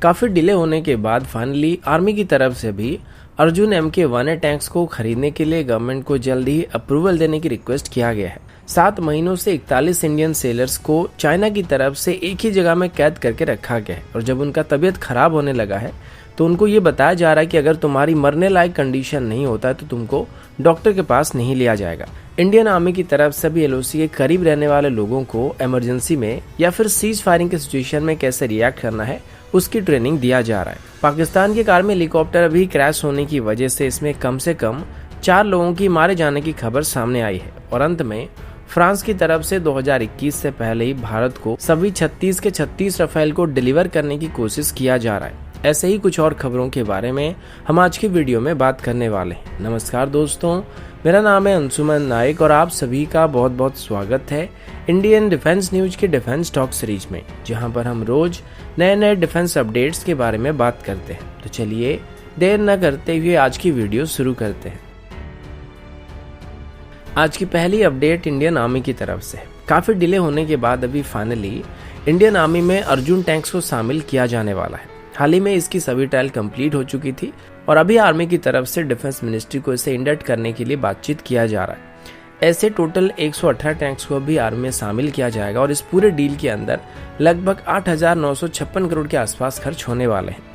काफी डिले होने के बाद फाइनली आर्मी की तरफ से भी अर्जुन MK-1A टैंक्स को खरीदने के लिए गवर्नमेंट को जल्द ही अप्रूवल देने की रिक्वेस्ट किया गया है। 7 महीनों से 41 इंडियन सेलर्स को चाइना की तरफ से एक ही जगह में कैद करके रखा गया है और जब उनका तबीयत खराब होने लगा है तो उनको ये बताया जा रहा है कि अगर तुम्हारी मरने लायक कंडीशन नहीं होता है तो तुमको डॉक्टर के पास नहीं लिया जाएगा। इंडियन आर्मी की तरफ से भी LOC के करीब रहने वाले लोगों को इमरजेंसी में या फिर सीज फायरिंग के सिचुएशन में कैसे रिएक्ट करना है उसकी ट्रेनिंग दिया जा रहा है। पाकिस्तान के कार में हेलीकॉप्टर अभी क्रैश होने की वजह से इसमें कम से कम 4 लोगों की मारे जाने की खबर सामने आई है और अंत में फ्रांस की तरफ से 2021 से पहले ही भारत को सभी 36 के 36 राफेल को डिलीवर करने की कोशिश किया जा रहा है। ऐसे ही कुछ और खबरों के बारे में हम आज की वीडियो में बात करने वाले हैं। नमस्कार दोस्तों, मेरा नाम है अंशुमन नायक और आप सभी का बहुत बहुत स्वागत है इंडियन डिफेंस न्यूज के डिफेंस टॉक सीरीज में, जहां पर हम रोज नए डिफेंस अपडेट्स के बारे में बात करते हैं। तो चलिए देर न करते हुए आज की वीडियो शुरू करते हैं। आज की पहली अपडेट इंडियन आर्मी की तरफ से। काफी डिले होने के बाद अभी फाइनली इंडियन आर्मी में अर्जुन टैंक्स को शामिल किया जाने वाला है। हाल ही में इसकी सभी ट्रायल कंप्लीट हो चुकी थी और अभी आर्मी की तरफ से डिफेंस मिनिस्ट्री को इसे इंडक्ट करने के लिए बातचीत किया जा रहा है। ऐसे टोटल 118 टैंक्स को भी आर्मी में शामिल किया जाएगा और इस पूरे डील के अंदर लगभग 8,956 करोड़ के आसपास खर्च होने वाले हैं।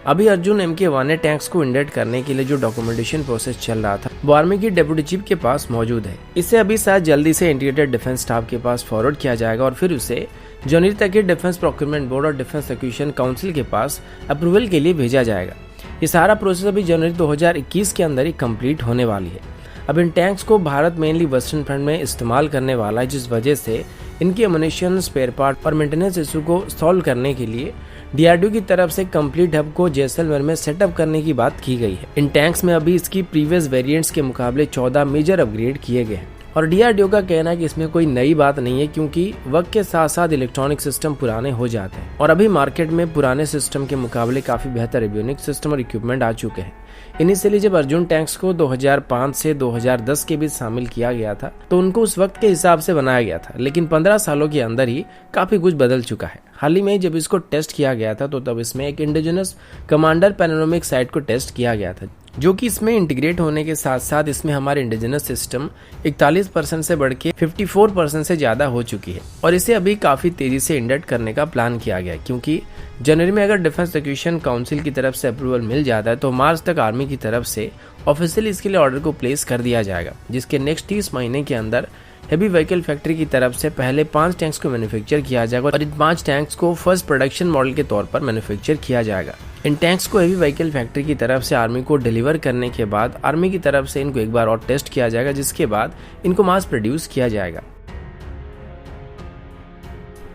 अभी अर्जुन MK-1A टैंक्स को इंडक्ट करने के लिए जो डॉक्यूमेंटेशन प्रोसेस चल रहा था वो आर्मी की डेप्यूटी चीफ के पास मौजूद है। इसे अभी शायद जल्दी से इंटीग्रेटेड डिफेंस स्टाफ के पास फॉरवर्ड किया जाएगा और फिर उसे जनवरी तक के डिफेंस प्रोक्योरमेंट बोर्ड और डिफेंस एक्विजिशन काउंसिल के पास अप्रूवल के लिए भेजा जाएगा। ये सारा प्रोसेस अभी जनवरी 2021 के अंदर ही कंप्लीट होने वाली है। अब इन टैंक्स को भारत मेनली वेस्टर्न फ्रंट में इस्तेमाल करने वाला है, जिस वजह से इनकी एमुनिशन, स्पेयर पार्ट और मेंटेनेंस इशू को सॉल्व करने के लिए DRDO की तरफ से कंप्लीट हब को जैसलमेर में सेटअप करने की बात की गई है। इन टैंक्स में अभी इसकी प्रीवियस वेरिएंट्स के मुकाबले 14 मेजर अपग्रेड किए गए हैं और DRDO का कहना है कि इसमें कोई नई बात नहीं है, क्योंकि वक्त के साथ साथ इलेक्ट्रॉनिक सिस्टम पुराने हो जाते हैं और अभी मार्केट में पुराने सिस्टम के मुकाबले काफी बेहतर एवियोनिक सिस्टम और इक्विपमेंट आ चुके हैं। इनिशियली जब अर्जुन टैंक्स को 2005 से 2010 के बीच शामिल किया गया था तो उनको उस वक्त के हिसाब से बनाया गया था, लेकिन 15 सालों के अंदर ही काफी कुछ बदल चुका है। हाल ही में जब इसको टेस्ट किया गया था तो तब इसमें एक इंडिजिनस कमांडर पैनोरामिक साइट को टेस्ट किया गया था, जो कि इसमें इंटीग्रेट होने के साथ साथ इसमें हमारे इंडिजिनस सिस्टम 41% से बढ़ के 54% से ज्यादा हो चुकी है और इसे अभी काफी तेजी से इंडक्ट करने का प्लान किया गया, क्योंकि जनवरी में अगर डिफेंस एक्विजिशन काउंसिल की तरफ से अप्रूवल मिल जाता है तो मार्च तक आर्मी की तरफ से ऑफिशियली इसके लिए ऑर्डर को प्लेस कर दिया जाएगा, जिसके नेक्स्ट 30 महीने के अंदर हेवी व्हीकल फैक्ट्री की तरफ से पहले 5 टैंक्स को मैन्युफैक्चर किया जाएगा और इन 5 टैंक्स को फर्स्ट प्रोडक्शन मॉडल के तौर पर मैन्युफैक्चर किया जाएगा। इन टैंक्स को हेवी व्हीकल फैक्ट्री की तरफ से आर्मी को डिलीवर करने के बाद आर्मी की तरफ से इनको एक बार और टेस्ट किया जाएगा, जिसके बाद इनको मास प्रोड्यूस किया जाएगा।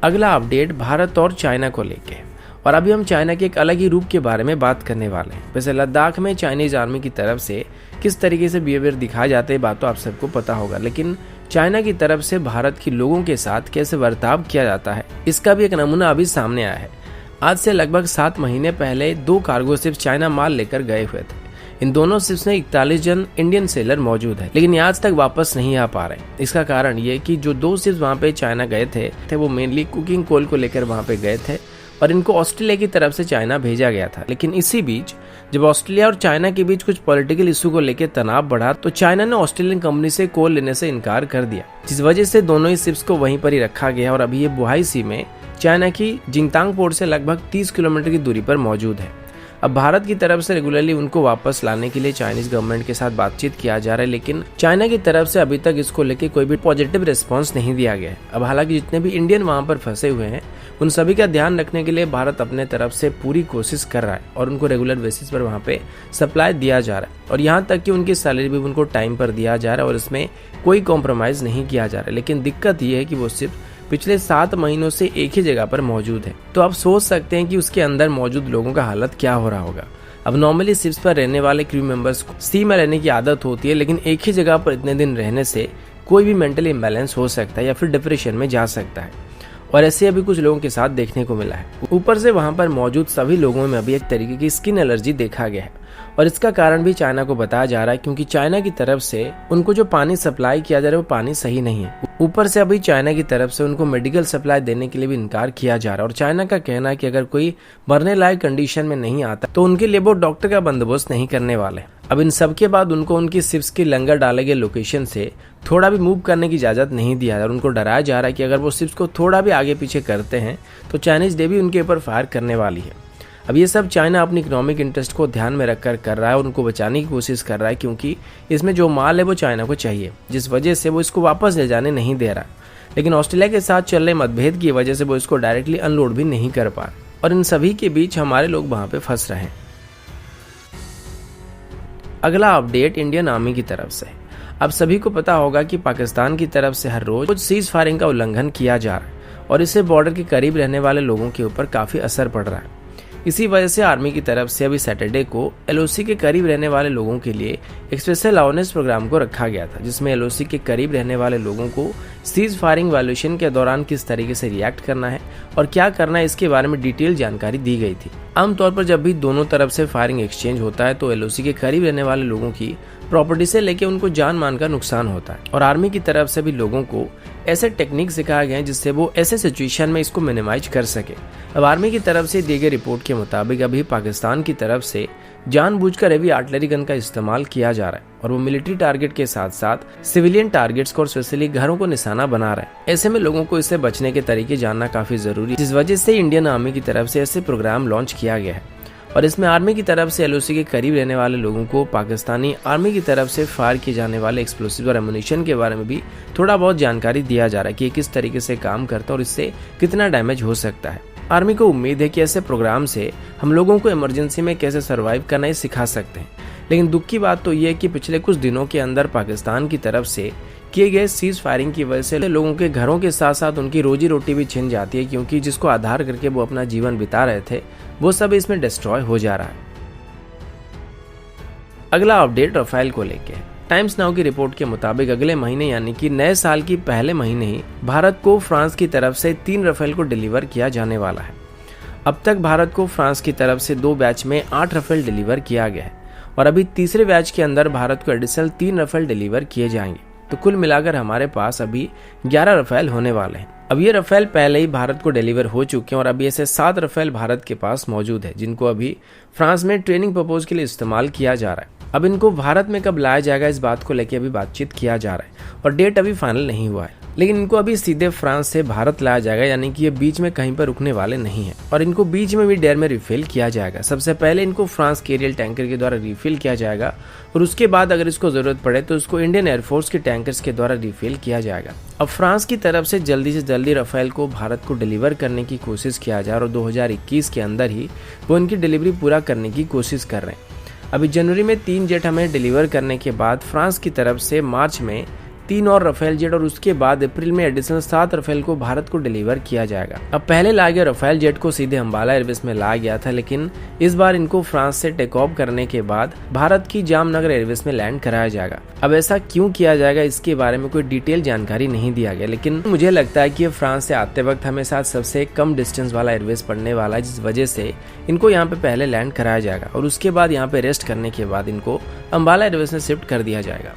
अगला अपडेट भारत और चाइना को लेके, और अभी हम चाइना के एक अलग ही रूप के बारे में बात करने वाले हैं। वैसे लद्दाख में चाइनीज आर्मी की तरफ से किस तरीके से बिहेवियर दिखाए जाते हैं बात तो आप सबको पता होगा, लेकिन चाइना की तरफ से भारत के लोगों के साथ कैसे बर्ताव किया जाता है इसका भी एक नमूना अभी सामने आया है। आज से लगभग 7 महीने पहले 2 कार्गो शिप्स चाइना माल लेकर गए हुए थे। इन दोनों शिप्स में 41 जन इंडियन सेलर मौजूद है, लेकिन आज तक वापस नहीं आ पा रहे। इसका कारण ये कि जो 2 शिप्स वहाँ पे चाइना गए थे वो मेनली कुकिंग कोल को लेकर वहाँ पे गए थे और इनको ऑस्ट्रेलिया की तरफ से चाइना भेजा गया था। लेकिन इसी बीच जब ऑस्ट्रेलिया और चाइना के बीच कुछ पॉलिटिकल इशू को लेकर तनाव बढ़ा तो चाइना ने ऑस्ट्रेलियन कंपनी से कोल लेने से इनकार कर दिया, जिस वजह से दोनों ही शिप्स को वहीं पर ही रखा गया और अभी ये बुहाई सी में चाइना की जिंगतांग पोर्ट से लगभग 30 किलोमीटर की दूरी पर मौजूद है। अब भारत की तरफ से रेगुलरली उनको वापस लाने के लिए चाइनीज गवर्नमेंट के साथ बातचीत किया जा रहा है, लेकिन चाइना की तरफ से अभी तक इसको लेके कोई भी पॉजिटिव रिस्पांस नहीं दिया गया है। अब हालांकि जितने भी इंडियन वहां पर फंसे हुए हैं उन सभी का ध्यान रखने के लिए भारत अपने तरफ से पूरी कोशिश कर रहा है और उनको रेगुलर बेसिस पर वहां पे सप्लाई दिया जा रहा है और यहाँ तक कि उनकी सैलरी भी उनको टाइम पर दिया जा रहा है और इसमें कोई कॉम्प्रोमाइज नहीं किया जा रहा है। लेकिन दिक्कत ये है कि वो सिर्फ पिछले 7 महीनों से एक ही जगह पर मौजूद है, तो आप सोच सकते हैं कि उसके अंदर मौजूद लोगों का हालत क्या हो रहा होगा। अब नॉर्मली शिप्स पर रहने वाले क्रू मेंबर्स को सी में रहने की आदत होती है, लेकिन एक ही जगह पर इतने दिन रहने से कोई भी मेंटल इम्बैलेंस हो सकता है या फिर डिप्रेशन में जा सकता है और ऐसे अभी कुछ लोगों के साथ देखने को मिला है। ऊपर से वहां पर मौजूद सभी लोगों में अभी एक तरीके की स्किन एलर्जी देखा गया है और इसका कारण भी चाइना को बताया जा रहा है, क्योंकि चाइना की तरफ से उनको जो पानी सप्लाई किया जा रहा है वो पानी सही नहीं है। ऊपर से अभी चाइना की तरफ से उनको मेडिकल सप्लाई देने के लिए भी इनकार किया जा रहा है। और चाइना का कहना है कि अगर कोई मरने लायक कंडीशन में नहीं आता तो उनके लिए वो डॉक्टर का बंदोबस्त नहीं करने वाले। अब इन सब के बाद उनको उनकी शिप्स की लंगर डाले गए लोकेशन से थोड़ा भी मूव करने की इजाजत नहीं दिया और उनको डराया जा रहा है कि अगर वो शिप्स को थोड़ा भी आगे पीछे करते हैं तो चाइनीज नेवी उनके ऊपर फायर करने वाली है। अब ये सब चाइना अपनी इकोनॉमिक इंटरेस्ट को ध्यान में रखकर कर रहा है और उनको बचाने की कोशिश कर रहा है, क्योंकि इसमें जो माल है वो चाइना को चाहिए, जिस वजह से वो इसको वापस ले जाने नहीं दे रहा। लेकिन ऑस्ट्रेलिया के साथ चल रहे मतभेद की वजह से वो इसको डायरेक्टली अनलोड भी नहीं कर पा रहे और इन सभी के बीच हमारे लोग वहां पे फंस रहे हैं। अगला अपडेट इंडियन आर्मी की तरफ से। अब सभी को पता होगा कि पाकिस्तान की तरफ से हर रोज कुछ सीज फायरिंग का उल्लंघन किया जा रहा है और इससे बॉर्डर के करीब रहने वाले लोगों के ऊपर काफी असर पड़ रहा है। इसी वजह से आर्मी की तरफ से अभी सैटरडे को एलओसी के करीब रहने वाले लोगों के लिए एक स्पेशल अवेयरनेस प्रोग्राम को रखा गया था, जिसमें एलओसी के करीब रहने वाले लोगों को सीज फायरिंग वायलेशन के दौरान किस तरीके से रिएक्ट करना है और क्या करना है, इसके बारे में डिटेल जानकारी दी गई थी। आमतौर पर जब भी दोनों तरफ से फायरिंग एक्सचेंज होता है तो एलओसी के करीब रहने वाले लोगों की प्रॉपर्टी से लेके उनको जान मान का नुकसान होता है और आर्मी की तरफ से भी लोगों को ऐसे टेक्निक सिखाए गए हैं जिससे वो ऐसे सिचुएशन में इसको मिनिमाइज कर सके। अब आर्मी की तरफ से दी गई रिपोर्ट के मुताबिक अभी पाकिस्तान की तरफ से जानबूझकर हेवी आर्टिलरी गन का इस्तेमाल किया जा रहा है और वो मिलिट्री टारगेट के साथ साथ सिविलियन टारगेट्स को और स्पेशली घरों को निशाना बना रहा है। ऐसे में लोगों को इससे बचने के तरीके जानना काफी जरूरी है, जिस वजह से इंडियन आर्मी की तरफ से ऐसे प्रोग्राम लॉन्च किया गया है और इसमें आर्मी की तरफ से एलओसी के करीब रहने वाले लोगों को पाकिस्तानी आर्मी की तरफ से फायर किए जाने वाले एक्सप्लोसिव और एमुनिशन के बारे में भी थोड़ा बहुत जानकारी दिया जा रहा है कि किस तरीके से काम करता है और इससे कितना डैमेज हो सकता है। आर्मी को उम्मीद है कि ऐसे प्रोग्राम से हम लोगों को इमरजेंसी में कैसे सर्वाइव करना ही सिखा सकते हैं। लेकिन दुख की बात तो ये है कि पिछले कुछ दिनों के अंदर पाकिस्तान की तरफ से किए गए सीज फायरिंग की वजह से लोगों के घरों के साथ साथ उनकी रोजी रोटी भी छिन जाती है, क्योंकि जिसको आधार करके वो अपना जीवन बिता रहे थे वो सब इसमें डिस्ट्रॉय हो जा रहा है। अगला अपडेट राफेल को लेके। टाइम्स नाउ की रिपोर्ट के मुताबिक अगले महीने यानी कि नए साल की पहले महीने ही भारत को फ्रांस की तरफ से 3 राफेल को डिलीवर किया जाने वाला है। अब तक भारत को फ्रांस की तरफ से 2 बैच में 8 राफेल डिलीवर किया गया है और अभी तीसरे बैच के अंदर भारत को एडिशनल 3 राफेल डिलीवर किए जाएंगे। तो कुल मिलाकर हमारे पास अभी 11 राफेल होने वाले हैं। अब ये राफेल पहले ही भारत को डिलीवर हो चुके हैं और अभी ऐसे 7 राफेल भारत के पास मौजूद है, जिनको अभी फ्रांस में ट्रेनिंग पर्पज के लिए इस्तेमाल किया जा रहा है। अब इनको भारत में कब लाया जाएगा इस बात को लेकर अभी बातचीत किया जा रहा है और डेट अभी फाइनल नहीं हुआ है, लेकिन इनको अभी सीधे फ्रांस से भारत लाया जाएगा, यानी कि ये बीच में कहीं पर रुकने वाले नहीं है और इनको बीच में भी डेयर में रिफिल किया जाएगा। सबसे पहले इनको फ्रांस के एरियल टैंकर के द्वारा रिफिल किया जाएगा और उसके बाद अगर इसको जरूरत पड़े तो इसको इंडियन एयरफोर्स के टैंकर्स के द्वारा रिफिल किया जाएगा। अब फ्रांस की तरफ से जल्दी राफेल को भारत को डिलीवर करने की कोशिश किया जा रहा है और 2021 के अंदर ही वो इनकी डिलीवरी पूरा करने की कोशिश कर रहे हैं। अभी जनवरी में 3 जेट हमें डिलीवर करने के बाद फ्रांस की तरफ से मार्च में 3 और राफेल जेट और उसके बाद अप्रैल में एडिशनल 7 राफेल को भारत को डिलीवर किया जाएगा। अब पहले लाए गए राफेल जेट को सीधे अंबाला एयरबेस में लाया गया था, लेकिन इस बार इनको फ्रांस से टेक ऑफ करने के बाद भारत की जामनगर एयरबेस में लैंड कराया जाएगा। अब ऐसा क्यों किया जाएगा इसके बारे में कोई डिटेल जानकारी नहीं दिया गया, लेकिन मुझे लगता है कि फ्रांस से आते वक्त हमें साथ सबसे कम डिस्टेंस वाला एयरबेस पड़ने वाला है, जिस वजह से इनको यहाँ पे पहले लैंड कराया जाएगा और उसके बाद यहाँ पे रेस्ट करने के बाद इनको अंबाला एयरबेस में शिफ्ट कर दिया जाएगा।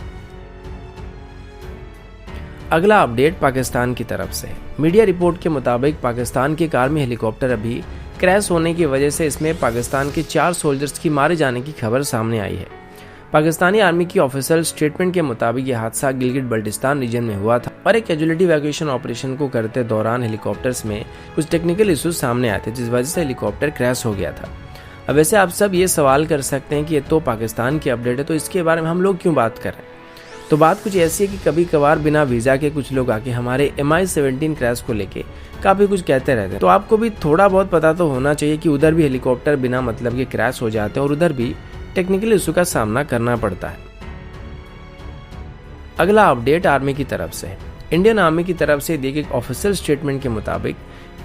अगला अपडेट पाकिस्तान की तरफ से। मीडिया रिपोर्ट के मुताबिक पाकिस्तान की एक आर्मी हेलीकॉप्टर अभी क्रैश होने की वजह से इसमें पाकिस्तान के 4 सोल्जर्स की मारे जाने की खबर सामने आई है। पाकिस्तानी आर्मी की ऑफिशियल स्टेटमेंट के मुताबिक यह हादसा गिलगिट बल्टिस्तान रीजन में हुआ था और एक कैजुअलिटी इवैक्यूएशन ऑपरेशन को करते दौरान हेलीकॉप्टर्स में कुछ टेक्निकल इश्यूज सामने आए थे, जिस वजह से हेलीकॉप्टर क्रैश हो गया था। अब वैसे आप सब ये सवाल कर सकते हैं कि ये तो पाकिस्तान की अपडेट है, तो इसके बारे में हम लोग क्यों बात कर रहे हैं। तो बात कुछ ऐसी है कि कभी कभार बिना वीजा के कुछ लोग आके हमारे MI-17 क्रैश को लेके काफी कुछ कहते रहते हैं, तो आपको भी थोड़ा बहुत पता तो होना चाहिए कि उधर भी हेलीकॉप्टर बिना मतलब के क्रैश हो जाते हैं और उधर भी टेक्निकल इशू का सामना करना पड़ता है। अगला अपडेट आर्मी की तरफ से। इंडियन आर्मी की तरफ से दी गई ऑफिशियल स्टेटमेंट के मुताबिक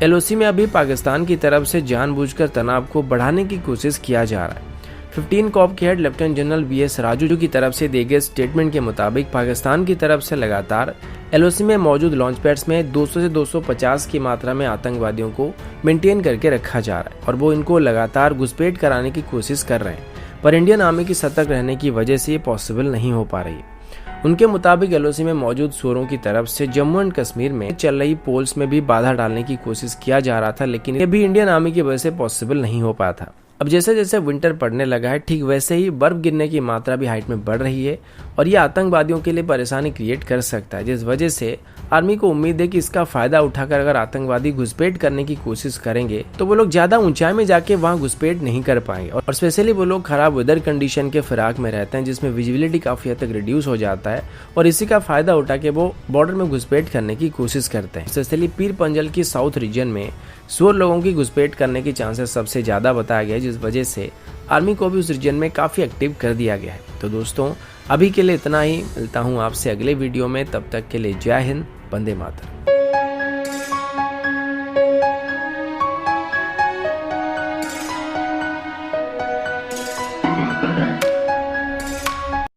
LOC में अभी पाकिस्तान की तरफ से जानबूझकर तनाव को बढ़ाने की कोशिश किया जा रहा है। 15 कॉर्प के head lieutenant general BS Raju की तरफ से दिए गए स्टेटमेंट के मुताबिक पाकिस्तान की तरफ से लगातार LOC में मौजूद लॉन्च पैड्स में 200 से 250 की मात्रा में आतंकवादियों को मेंटेन करके रखा जा रहा है और वो इनको लगातार घुसपैठ कराने की कोशिश कर रहे हैं। पर इंडियन आर्मी की सतर्क रहने की वजह से ये पॉसिबल नहीं हो पा रही है। उनके मुताबिक एलओसी में मौजूद सूरों की तरफ से जम्मू एंड कश्मीर में चल रही पोल्स में भी बाधा डालने की कोशिश किया जा रहा था, लेकिन ये भी इंडियन आर्मी की वजह से पॉसिबल नहीं हो पाया था। अब जैसे जैसे विंटर पड़ने लगा है, ठीक वैसे ही बर्फ गिरने की मात्रा भी हाइट में बढ़ रही है और ये आतंकवादियों के लिए परेशानी क्रिएट कर सकता है, जिस वजह से आर्मी को उम्मीद है कि इसका फायदा उठाकर अगर आतंकवादी घुसपैठ करने की कोशिश करेंगे तो वो लोग ज्यादा ऊंचाई में जाके वहां घुसपैठ नहीं कर पाएंगे। और स्पेशली वो लोग खराब वेदर कंडीशन के फिराक में रहते हैं, जिसमें विजिबिलिटी काफी हद तक रिड्यूस हो जाता है और इसी का फायदा उठा के वो बॉर्डर में घुसपैठ करने की कोशिश करते हैं। स्पेशली पीर पंजल की साउथ रीजन में सूर लोगों की घुसपैठ करने की चांसेस सबसे ज्यादा बताया गया है, जिस वजह से आर्मी को भी उस रीजन में काफी एक्टिव कर दिया गया है। तो दोस्तों, अभी के लिए इतना ही। मिलता हूँ आपसे अगले वीडियो में, तब तक के लिए जय हिंद, वंदे मातरम।